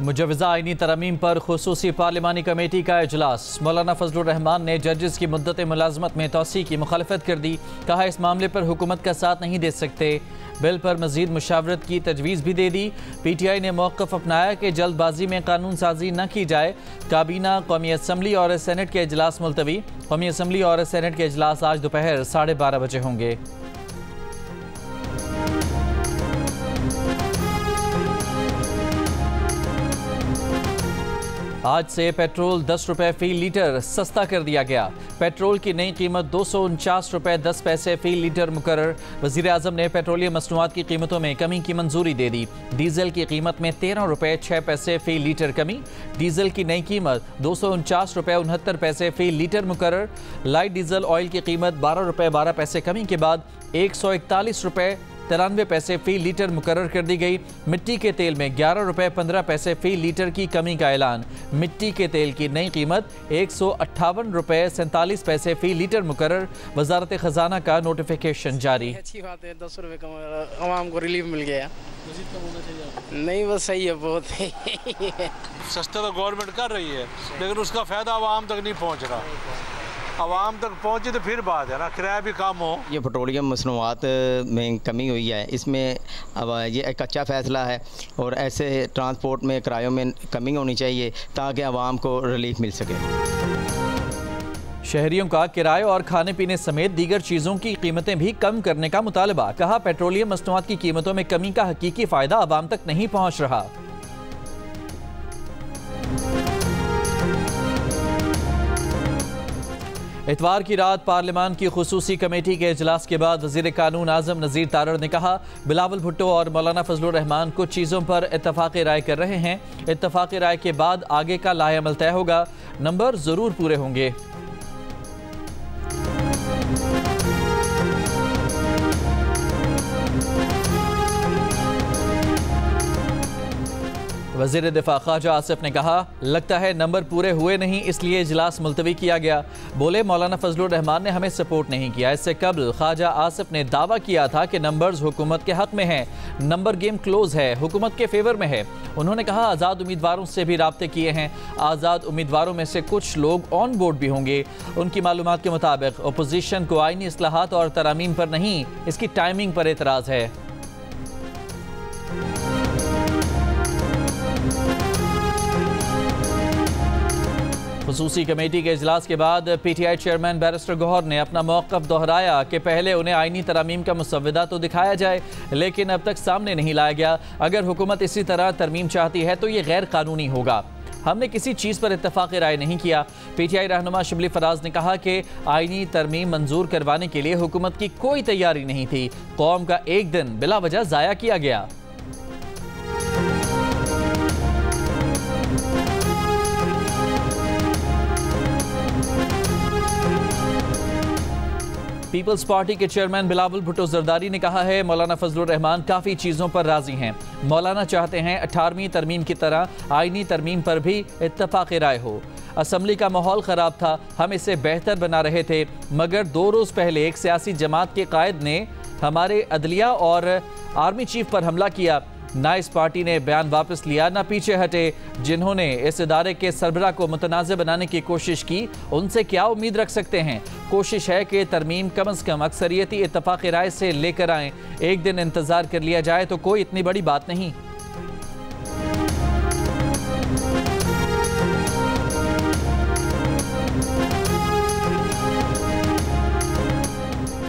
मुजवज़ा आईनी तरमीम पर खुसूसी पार्लिमानी कमेटी का इजलास। मौलाना फजलुर रहमान ने जजेस की मुद्दत मुलाजमत में तोसी की मुखालफत कर दी। कहा इस मामले पर हुकूमत का साथ नहीं दे सकते। बिल पर मजीद मुशावरत की तजवीज़ भी दे दी। PTI ने मौक़िफ़ अपनाया कि जल्दबाजी में कानून साजी न की जाए। काबीना, कौमी असम्बली और सेनेट के इजलास मुलतवी। कौमी असम्बली और सेनेट के इजलास आज दोपहर 12:30 बजे होंगे। आज से पेट्रोल 10 रुपये फ़ी लीटर सस्ता कर दिया गया। पेट्रोल की नई कीमत 249 रुपये 10 पैसे फ़ी लीटर मुकर्रर। वज़ीर आज़म ने पेट्रोलियम मसनूआत की कीमतों में कमी की मंजूरी दे दी। डीजल की कीमत में 13 रुपये 6 पैसे फ़ी लीटर कमी। डीजल की नई कीमत 249 रुपये 69 पैसे फ़ी लीटर मुकर्रर। लाइट डीजल ऑयल की कीमत 12 रुपये 12 पैसे कमी के बाद 141 रुपये 93 पैसे फ़ी लीटर मुकर्रर कर दी गई। मिट्टी के तेल में 11 रुपये 15 पैसे फ़ी लीटर की कमी का ऐलान। मिट्टी के तेल की नई कीमत 158 रुपये 47 पैसे फ़ी लीटर मुकर्रर। वजारत खजाना का नोटिफिकेशन जारी। अच्छी बात है, 10 रुपये कम आवाम को रिलीफ मिल गया। मज़ीद कम होना चाहिए? नहीं, बस सही है, बहुत सस्ता तो गवर्नमेंट कर रही है, लेकिन उसका फ़ायदा आवाम तक नहीं पहुँच रहा। आवाम तक पहुँचे तो फिर बात है ना, किराया भी कम हो। ये पेट्रोलियम मसनूआत में कमी हुई है, इसमें अब ये एक अच्छा फ़ैसला है और ऐसे ट्रांसपोर्ट में किरायों में कमी होनी चाहिए ताकि आवाम को रिलीफ मिल सके। शहरियों का किराए और खाने पीने समेत दीगर चीज़ों की कीमतें भी कम करने का मुतालबा। कहा पेट्रोलियम मसनूआत की कीमतों में कमी का हकीकी फ़ायदा आवाम तक नहीं पहुँच रहा। इतवार की रात पार्लियामान की खुसूसी कमेटी के इजलास के बाद वज़ीर कानून आज़म नज़ीर तारड़ ने कहा बिलावल भुट्टो और मौलाना फजलुर रहमान कुछ चीज़ों पर इत्तफ़ाक़ी राय कर रहे हैं। इत्तफ़ाक़ी राय के बाद आगे का लाएअमल तय होगा। नंबर ज़रूर पूरे होंगे। वज़ीर दिफा ख्वाजा आसिफ ने कहा लगता है नंबर पूरे हुए नहीं, इसलिए इजलास मुलतवी किया गया। बोले मौलाना फजलुर रहमान ने हमें सपोर्ट नहीं किया। इससे कबल ख्वाजा आसिफ ने दावा किया था कि नंबर्स हुकूमत के हक में हैं। नंबर गेम क्लोज है, हुकूमत के फेवर में है। उन्होंने कहा आज़ाद उम्मीदवारों से भी राब्ते किए हैं। आज़ाद उम्मीदवारों में से कुछ लोग ऑन बोर्ड भी होंगे। उनकी मालूमात के मुताबिक अपोजिशन को आईनी इस्लाहात और तरामीम पर नहीं, इसकी टाइमिंग पर एतराज़ है। खुसूसी कमेटी के इजलास के बाद PTI चेयरमैन बैरिस्टर गौहर ने अपना मौक़िफ़ दोहराया कि पहले उन्हें आईनी तरमीम का मुसव्वदा तो दिखाया जाए, लेकिन अब तक सामने नहीं लाया गया। अगर हुकूमत इसी तरह तरमीम चाहती है तो ये गैर कानूनी होगा। हमने किसी चीज़ पर इत्तफ़ाक़ी राय नहीं किया। PTI रहनुमा शिबली फराज ने कहा कि आईनी तरमीम मंजूर करवाने के लिए हुकूमत की कोई तैयारी नहीं थी। कौम का एक दिन बिला वजह ज़ाया किया गया। पीपल्स पार्टी के चेयरमैन बिलावल भुट्टो जरदारी ने कहा है मौलाना फजलुर रहमान काफ़ी चीज़ों पर राजी हैं। मौलाना चाहते हैं 18वीं तरमीम की तरह आईनी तरमीम पर भी इत्तफ़ाक़ राय हो। असम्बली का माहौल ख़राब था, हम इसे बेहतर बना रहे थे, मगर 2 रोज़ पहले एक सियासी जमात के कायद ने हमारे अदलिया और आर्मी चीफ पर हमला किया। ना इस पार्टी ने बयान वापस लिया, ना पीछे हटे। जिन्होंने इस इदारे के सरबराह को मुतनाज़ बनाने की कोशिश की, उनसे क्या उम्मीद रख सकते हैं। कोशिश है कि तरमीम कम अज़ कम अक्सरियती इत्तफ़ाक़ी राय से लेकर आएँ। एक दिन इंतज़ार कर लिया जाए तो कोई इतनी बड़ी बात नहीं।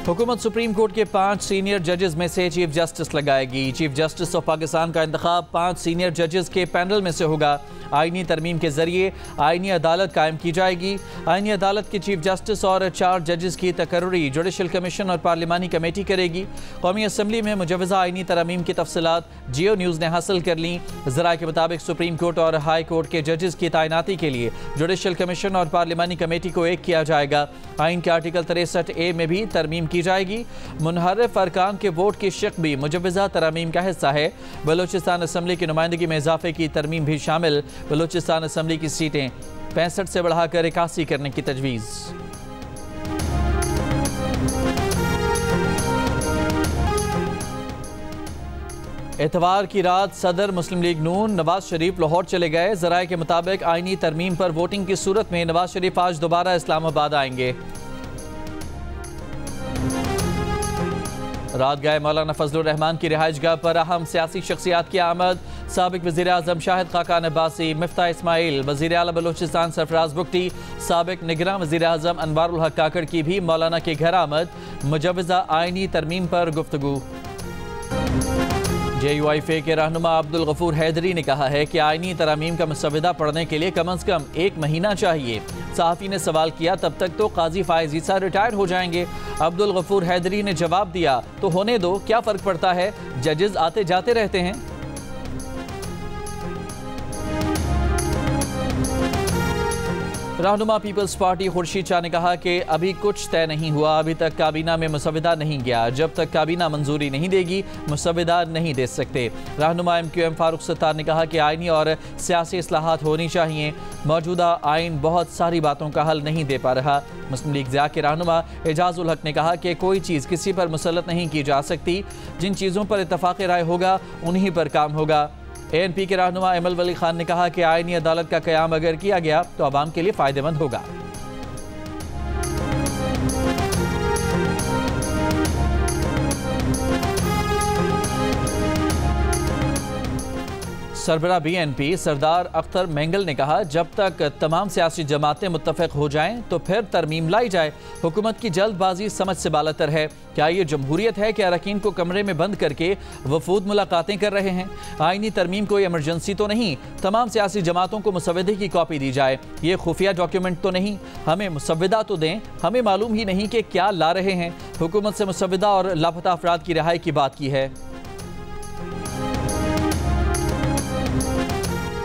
हुकूमत सुप्रीम कोर्ट के 5 सीनियर जजेस में से चीफ जस्टिस लगाएगी। चीफ जस्टिस ऑफ पाकिस्तान का इंतखाब 5 सीनियर जजेस के पैनल में से होगा। आईनी तरमीम के जरिए आईनी अदालत कायम की जाएगी। आईनी अदालत के चीफ जस्टिस और 4 जजेस की तकर्री जुडिशल कमीशन और पार्लिमानी कमेटी करेगी। कौमी असम्बली में मुजवज़ा आईनी तरमीम की तफसीलात जियो न्यूज़ ने हासिल कर ली। ज़राए के मुताबिक सुप्रीम कोर्ट और हाई कोर्ट के जजेस की तैनाती के लिए जुडिशल कमीशन और पार्लिमानी कमेटी को एक किया जाएगा। आइन के आर्टिकल 63A में भी तरमीम की जाएगी। मुनहरफ अरकान के वोट की शक भी मुजवज़ा तरमीम का हिस्सा है। बलूचिस्तान असम्बली की नुमाइंदगी में इजाफे की तरमीम भी शामिल। बलूचिस्तान असम्बली की सीटें 65 से बढ़ाकर 81 करने की तजवीज़। इतवार की रात सदर मुस्लिम लीग नून नवाज शरीफ लाहौर चले गए। ज़राए के मुताबिक आईनी तरमीम पर वोटिंग की सूरत में नवाज शरीफ आज दोबारा इस्लामाबाद आएंगे। रात गए मौलाना फजलुर रहमान की रिहाइशगाह पर अहम सियासी शख्सियात की आमद। साबिक वज़ीर आज़म शाहिद खाकान अब्बासी, मिफ्ता इस्माइल, वज़ीर आला बलूचिस्तान सरफराज बुगटी, साबिक निगरान वज़ीर आज़म अनवारुल हक काकड़ की भी मौलाना के घर आमद। मुजवज़ा आईनी तरमीम पर गुफ्तगू। JUIF के रहनुमा अब्दुल गफूर हैदरी ने कहा है कि आईनी तरमीम का मसवदा पढ़ने के लिए कम से कम 1 महीना चाहिए। सहाफ़ी ने सवाल किया तब तक तो काजी फायज़ ईसा रिटायर हो जाएंगे। अब्दुल गफूर हैदरी ने जवाब दिया तो होने दो, क्या फ़र्क पड़ता है, जजेस आते जाते रहते हैं। रहनुमा पीपल्स पार्टी खुर्शीद शाह ने कहा कि अभी कुछ तय नहीं हुआ, अभी तक काबीना में मसवदा नहीं गया, जब तक काबीना मंजूरी नहीं देगी मसवदा नहीं दे सकते। रहनुमा MQM फारूक सत्तार ने कहा कि आईनी और सियासी इस्लाहात होनी चाहिए, मौजूदा आइन बहुत सारी बातों का हल नहीं दे पा रहा। मुस्लिम लीग ज़िया के रहनुमा एजाजुल हक ने कहा कि कोई चीज़ किसी पर मुसल्लत नहीं की जा सकती, जिन चीज़ों पर इत्तफाक़ राय होगा उन्हीं पर काम होगा। ANP के रहनुमा एमल वली खान ने कहा कि आईनी अदालत का क़याम अगर किया गया तो आवाम के लिए फ़ायदेमंद होगा। सरबरा BNP सरदार अख्तर मेंगल ने कहा जब तक तमाम सियासी जमातें मुत्तफ़िक़ हो जाएं तो फिर तरमीम लाई जाए। हुकूमत की जल्दबाजी समझ से बालातर है। क्या ये जमहूरियत है कि अरकान को कमरे में बंद करके वफूद मुलाकातें कर रहे हैं? आईनी तरमीम कोई इमरजेंसी तो नहीं, तमाम सियासी जमातों को मुसवदे की कॉपी दी जाए। ये खुफिया डॉक्यूमेंट तो नहीं, हमें मुसवदा तो दें, हमें मालूम ही नहीं कि क्या ला रहे हैं। हुकूमत से मुसवदा और लापता अफराद की रिहाई की बात की है।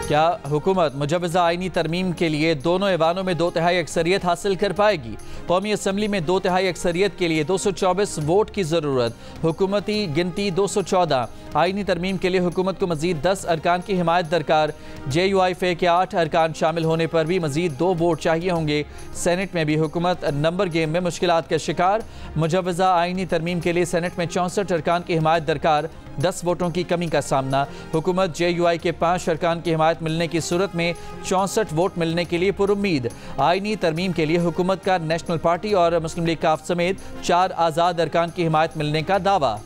क्या हुकूमत मुजवज़ा आईनी तरमीम के लिए दोनों ऐवानों में 2/3 अक्सरियत हासिल कर पाएगी? कौमी असम्बली में 2/3 अक्सरियत के लिए 224 वोट की ज़रूरत, हुकूमती गिनती 214। आईनी तरमीम के लिए हुकूमत को मज़ीद 10 अरकान की हिमायत दरकार। JUIF के 8 अरकान शामिल होने पर भी मज़ीद 2 वोट चाहिए होंगे। सेनेट में भी हुकूमत नंबर गेम में मुश्किलात का शिकार। मुजवज़ा आईनी तरमीम के लिए सेनेट में 64 अरकान की हिमायत दरकार, 10 वोटों की कमी का सामना। हुकूमत JUI के 5 अरकान की हिमायत मिलने की सूरत में 64 वोट मिलने के लिए पुरुम्मीद। आईनी तरमीम के लिए हुकूमत का नेशनल पार्टी और मुस्लिम लीग काफ समेत 4 आज़ाद अरकान की हिमायत मिलने का दावा।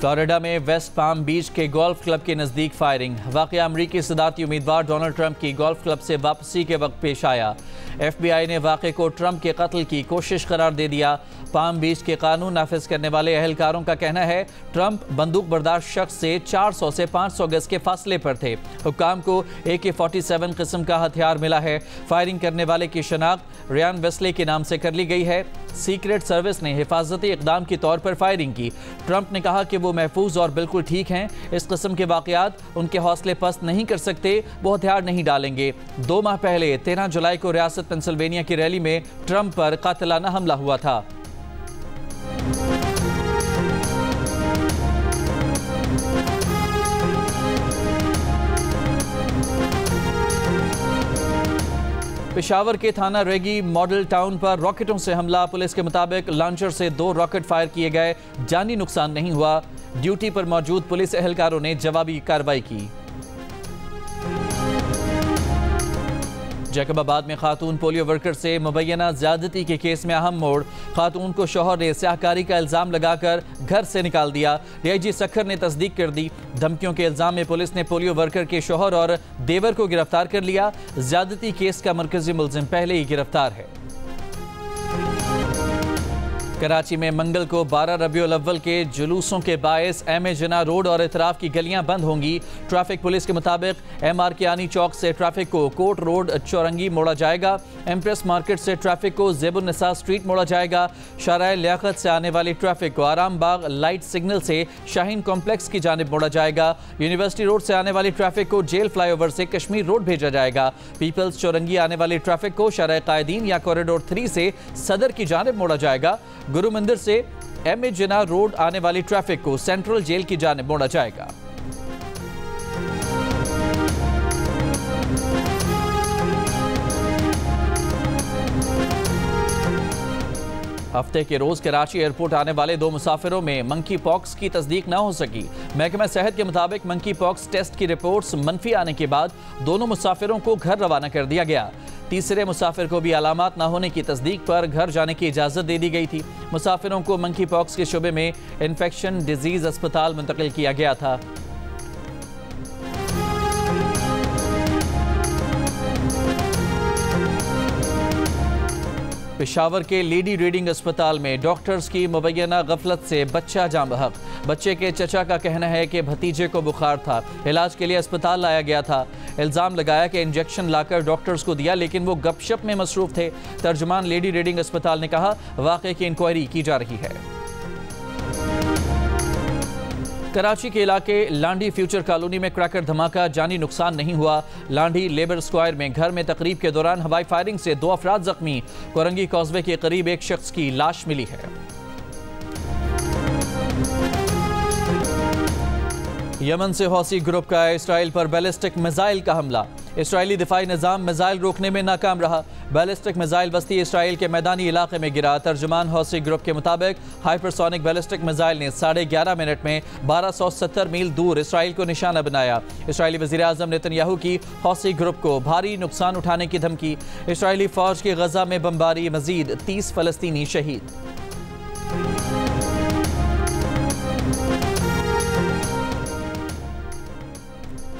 फ्लोरिडा में वेस्ट पाम बीच के गोल्फ क्लब के नज़दीक फायरिंग। वाक़या अमरीकी सदारती उम्मीदवार डोनाल्ड ट्रंप की गोल्फ क्लब से वापसी के वक्त पेश आया। FBI ने वाक़े को ट्रंप के कत्ल की कोशिश करार दे दिया। पाम बीच के कानून नाफिज करने वाले अहलकारों का कहना है ट्रंप बंदूक बर्दाश्त शख्स से 400 से 500 गज के फासले पर थे। हुक्काम को AK-47 किस्म का हथियार मिला है। फायरिंग करने वाले की शनाख्त रियान वेस्ले के नाम से कर ली गई है। सीक्रेट सर्विस ने हिफाजती इक़दाम के तौर पर फायरिंग की। ट्रंप ने कहा कि वो महफूज और बिल्कुल ठीक हैं। इस किस्म के वाक़यात उनके हौसले पस्त नहीं कर सकते, वो हथियार नहीं डालेंगे। 2 माह पहले 13 जुलाई को रियासत पेंसिल्वेनिया की रैली में ट्रंप पर कातिलाना हमला हुआ था। पेशावर के थाना रेगी मॉडल टाउन पर रॉकेटों से हमला। पुलिस के मुताबिक लॉन्चर से 2 रॉकेट फायर किए गए, जानी नुकसान नहीं हुआ। ड्यूटी पर मौजूद पुलिस एहलकारों ने जवाबी कार्रवाई की। जैकबाबाद में खातून पोलियो वर्कर से मुबैना ज्यादती के केस में अहम मोड़। खातून को शौहर ने स्याहकारी का इल्ज़ाम लगाकर घर से निकाल दिया। DIG सखर ने तस्दीक कर दी। धमकियों के इल्ज़ाम में पुलिस ने पोलियो वर्कर के शौहर और देवर को गिरफ्तार कर लिया। ज्यादती केस का मरकजी मुलजिम पहले ही गिरफ्तार है। कराची में मंगल को 12 रबीउल अव्वल के जुलूसों के बायस M.A. जिन्ना रोड और इतराफ की गलियां बंद होंगी। ट्रैफिक पुलिस के मुताबिक MR कियानी चौक से ट्रैफिक को कोट रोड चौरंगी मोड़ा जाएगा। एम्प्रेस मार्केट से ट्रैफिक को ज़ेबुन्निसा स्ट्रीट मोड़ा जाएगा। शाराए लियाकत से आने वाली ट्रैफिक को आराम बाग लाइट सिग्नल से शाहीन कॉम्प्लेक्स की जानिब मोड़ा जाएगा। यूनिवर्सिटी रोड से आने वाली ट्रैफिक को जेल फ्लाईओवर से कश्मीर रोड भेजा जाएगा। पीपल्स चौरंगी आने वाली ट्रैफिक को शाराए कायदीन या कॉरिडोर 3 से सदर की जानिब मोड़ा जाएगा। गुरु मंदिर से M.A. जिन्ना रोड आने वाली ट्रैफिक को सेंट्रल जेल की जानिब मोड़ा जाएगा। हफ्ते के रोज कराची एयरपोर्ट आने वाले 2 मुसाफिरों में मंकी पॉक्स की तस्दीक न हो सकी। महकमा सेहत के मुताबिक मंकी पॉक्स टेस्ट की रिपोर्ट्स मनफी आने के बाद दोनों मुसाफिरों को घर रवाना कर दिया गया। तीसरे मुसाफिर को भी अलामात न होने की तस्दीक पर घर जाने की इजाज़त दे दी गई थी। मुसाफिरों को मंकी पॉक्स के शुबे में इन्फेक्शन डिजीज अस्पताल मुंतकिल किया गया था। पेशावर के लेडी रीडिंग अस्पताल में डॉक्टर्स की मुबैना गफलत से बच्चा जाँ बहक। बच्चे के चचा का कहना है कि भतीजे को बुखार था, इलाज के लिए अस्पताल लाया गया था। इल्ज़ाम लगाया कि इंजेक्शन लाकर डॉक्टर्स को दिया, लेकिन वो गपशप में मसरूफ थे। तर्जुमान लेडी रीडिंग अस्पताल ने कहा वाक़े की इंक्वायरी की जा रही है। कराची के इलाके लांडी फ्यूचर कॉलोनी में क्रैकर धमाका, जानी नुकसान नहीं हुआ। लांडी लेबर स्क्वायर में घर में तकरीब के दौरान हवाई फायरिंग से 2 अफराद जख्मी। कोरंगी कॉजवे के करीब एक शख्स की लाश मिली है। यमन से हौसी ग्रुप का इसराइल पर बैलिस्टिक मिसाइल का हमला। इसराइली दिफाई निज़ाम मिसाइल रोकने में नाकाम रहा। बैलिस्टिक मिसाइल वस्ती इसराइल के मैदानी इलाके में गिरा। तर्जुमान हौसी ग्रुप के मुताबिक हाइपरसोनिक बैलिस्टिक मिसाइल ने 11:30 मिनट में 1270 मील दूर इसराइल को निशाना बनाया। इसराइली वज़ीर आज़म नेतन्याहू की हौसी ग्रुप को भारी नुकसान उठाने की धमकी। इसराइली फौज की गजा में बमबारी, मजीद 30 फ़लस्तीनी शहीद।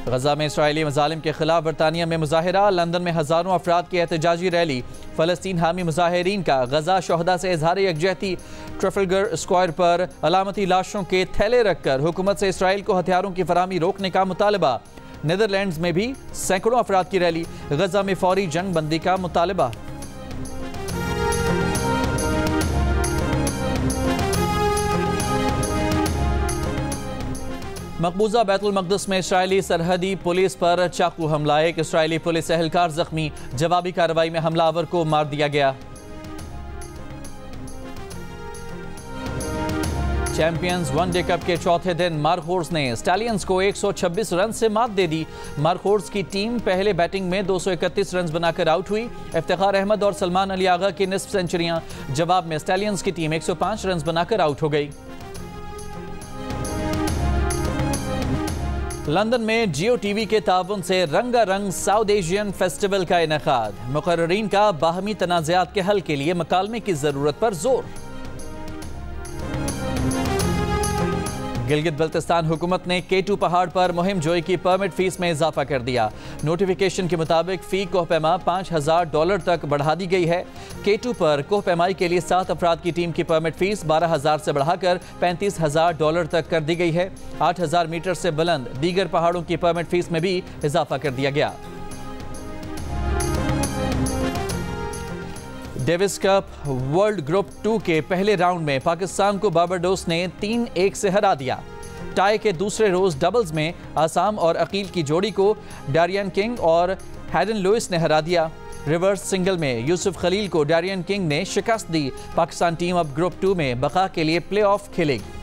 गजा में इसराइली मजालिम के खिलाफ बरतानिया में मुजाहिरा। लंदन में हज़ारों अफराद की एहतजाजी रैली। फ़लस्तीन हामी मुजाहिरीन का गजा शोहदा से इजहार यकजहती। ट्रफलगर स्क्वायर पर अलामती लाशों के थैले रखकर हुकूमत से इसराइल को हथियारों की फराहमी रोकने का मुतालबा। नीदरलैंड्स में भी सैकड़ों अफराद की रैली। गजा में फौरी जंग बंदी का मुतालबा। मकबूजा बैतुल मक़दस में इसराइली सरहदी पुलिस पर चाकू हमला। एक इसराइली पुलिस एहलकार जख्मी। जवाबी कार्रवाई में हमलावर को मार दिया गया। चैंपियंस वनडे कप के चौथे दिन मार्कहोर्स ने स्टैलियंस को 126 रन से मात दे दी। मार्कहोर्स की टीम पहले बैटिंग में 231 रन बनाकर आउट हुई। इफ्तिखार अहमद और सलमान अली आगा की निस्फ सेंचुरियां। जवाब में स्टैलियंस की टीम 105 रन बनाकर आउट हो गई। लंदन में जियो टीवी के ताउन से रंगारंग साउथ एशियन फेस्टिवल का इनेकाद। मुकर्ररीन का बाहमी तनाज़ात के हल के लिए मकालमे की जरूरत पर जोर। गिलगित बल्तिस्तान हुकूमत ने K2 पहाड़ पर मुहिम जोई की परमिट फीस में इजाफा कर दिया। नोटिफिकेशन के मुताबिक फी कोहपैमा $5000 तक बढ़ा दी गई है। K2 पर कोहपैमाई के लिए 7 अफराद की टीम की परमिट फीस 12000 से बढ़ाकर $35000 तक कर दी गई है। 8000 मीटर से बुलंद दीगर पहाड़ों की परमिट फीस में भी इजाफा कर दिया गया। डेविस कप वर्ल्ड ग्रुप 2 के पहले राउंड में पाकिस्तान को बारबाडोस ने 3-1 से हरा दिया। टाई के दूसरे रोज डबल्स में आसाम और अकील की जोड़ी को डारियन किंग और हैडन लुइस ने हरा दिया। रिवर्स सिंगल में यूसुफ खलील को डारियन किंग ने शिकस्त दी। पाकिस्तान टीम अब ग्रुप 2 में बका के लिए प्लेऑफ खेलेगी।